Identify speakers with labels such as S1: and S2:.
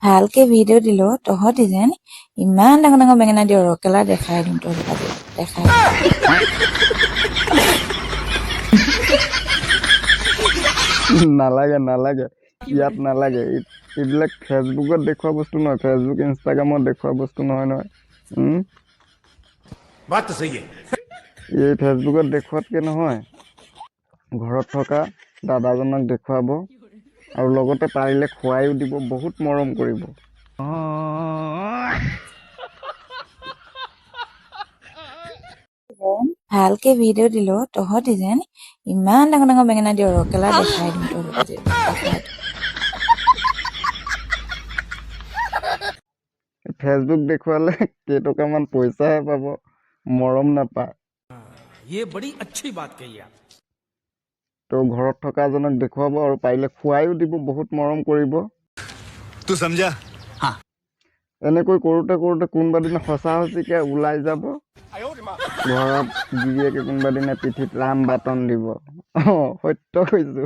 S1: ভালকে ভিডিঅ' দিলো তহঁতি যেন ইমান ডাঙৰ ডাঙৰ বেঙেনা দিয় ৰকেলা দেখাই দিম তহঁতক আজি দেখাই
S2: নালাগে নালাগে ইয়াত নালাগে এইবিলাক ফেচবুকত দেখুওৱা বস্তু নহয় ফেচবুক ইনষ্টাগ্ৰামত দেখুওৱা বস্তু নহয় নহয়
S3: बात तो सही है
S2: এই ফেচবুকত দেখুৱাতকে নহয় ঘৰত থকা দাদাজনক দেখুৱাব আৰু লগতে পাৰিলে খুৱাইও দিব বহুত মৰম কৰিব
S1: ভালকে ভিডিঅ' দিলো তহঁতি যেন ইমান ডাঙৰ ডাঙৰ বেঙেনা দিয় ৰকেলা দেখাই দিম তহঁতক আজি দেখাই
S2: ফেচবুক দেখুৱালে কেইটকামান পইচাহে পাব মৰম নাপায়
S3: ये बड़ी अच्छी बात कही आप
S2: তো ঘৰত থকা জনক দেখুৱাব আৰু পাৰিলে খুৱাইও দিব বহুত মৰম কৰিব
S3: तू समझा हाँ
S2: এনেকৈ কৰোঁতে কৰোঁতে কোনোবা দিনা সঁচা সঁচিকে ওলাই যাব ঘৰত গিৰিয়েকে কোনোবা দিনা পিঠিত ৰাম বাটন দিব সত্য কৈছো